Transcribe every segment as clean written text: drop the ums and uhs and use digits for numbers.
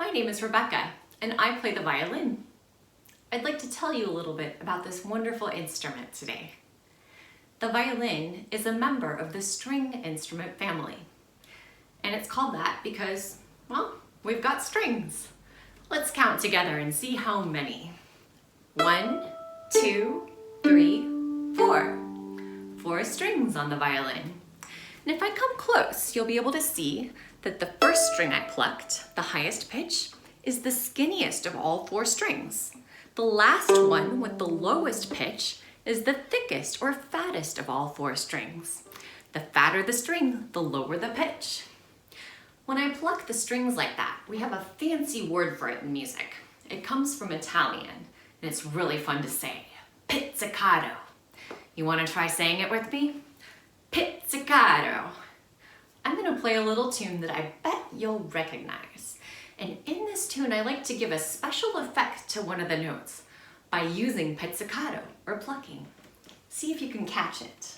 My name is Rebecca, and I play the violin. I'd like to tell you a little bit about this wonderful instrument today. The violin is a member of the string instrument family, and it's called that because, well, we've got strings. Let's count together and see how many. 1, 2, 3, 4. 4 strings on the violin. And if I come close, you'll be able to see that the first string I plucked, the highest pitch, is the skinniest of all 4 strings. The last one with the lowest pitch is the thickest or fattest of all 4 strings. The fatter the string, the lower the pitch. When I pluck the strings like that, we have a fancy word for it in music. It comes from Italian, and it's really fun to say. Pizzicato. You want to try saying it with me? Pizzicato. I'm going to play a little tune that I bet you'll recognize. And in this tune, I like to give a special effect to one of the notes by using pizzicato, or plucking. See if you can catch it.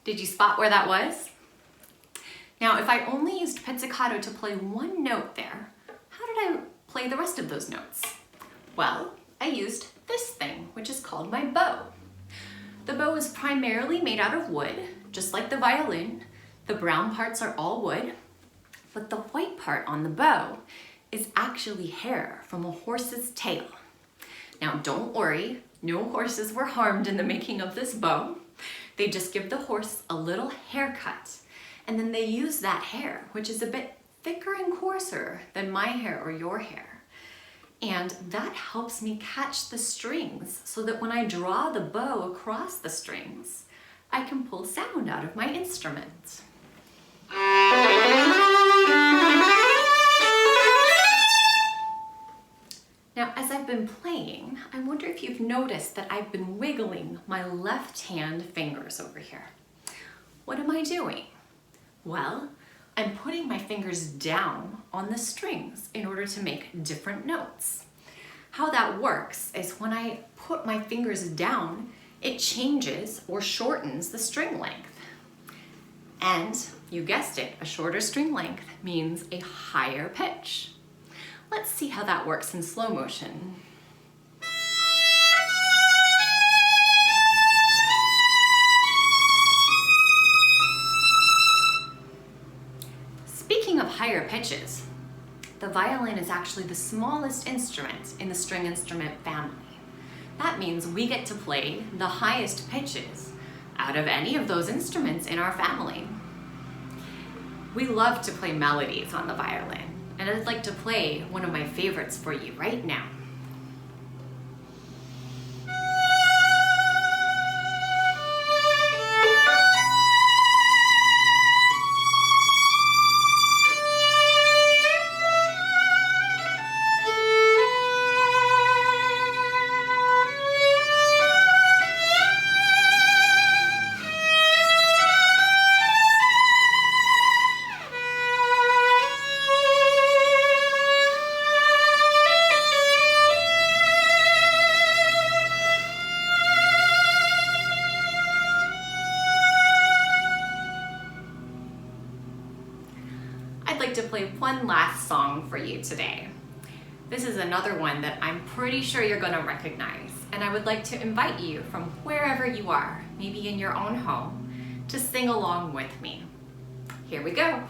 Did you spot where that was? Now, if I only used pizzicato to play one note there, how did I play the rest of those notes? Well, I used this thing, which is called my bow. The bow is primarily made out of wood, just like the violin. The brown parts are all wood, but the white part on the bow is actually hair from a horse's tail. Now, don't worry, no horses were harmed in the making of this bow. They just give the horse a little haircut, and then they use that hair, which is a bit thicker and coarser than my hair or your hair. And that helps me catch the strings so that when I draw the bow across the strings, I can pull sound out of my instrument. Now, as I've been playing, I wonder if you've noticed that I've been wiggling my left hand fingers over here. What am I doing? Well, I'm putting my fingers down on the strings in order to make different notes. How that works is when I put my fingers down, it changes or shortens the string length. And you guessed it, a shorter string length means a higher pitch. Let's see how that works in slow motion. Speaking of higher pitches, the violin is actually the smallest instrument in the string instrument family. That means we get to play the highest pitches out of any of those instruments in our family. We love to play melodies on the violin, and I'd like to play one of my favorites for you right now. I'd like to play one last song for you today. This is another one that I'm pretty sure you're going to recognize, and I would like to invite you from wherever you are, maybe in your own home, to sing along with me. Here we go.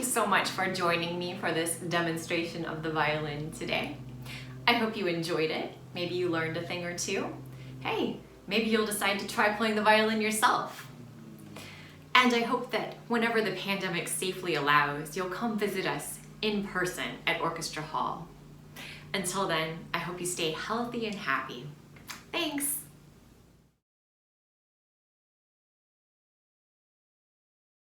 So much for joining me for this demonstration of the violin today. I hope you enjoyed it. Maybe you learned a thing or two. Hey, Maybe you'll decide to try playing the violin yourself. And I hope that whenever the pandemic safely allows, you'll come visit us in person at Orchestra Hall. Until then, I hope you stay healthy and happy. Thanks.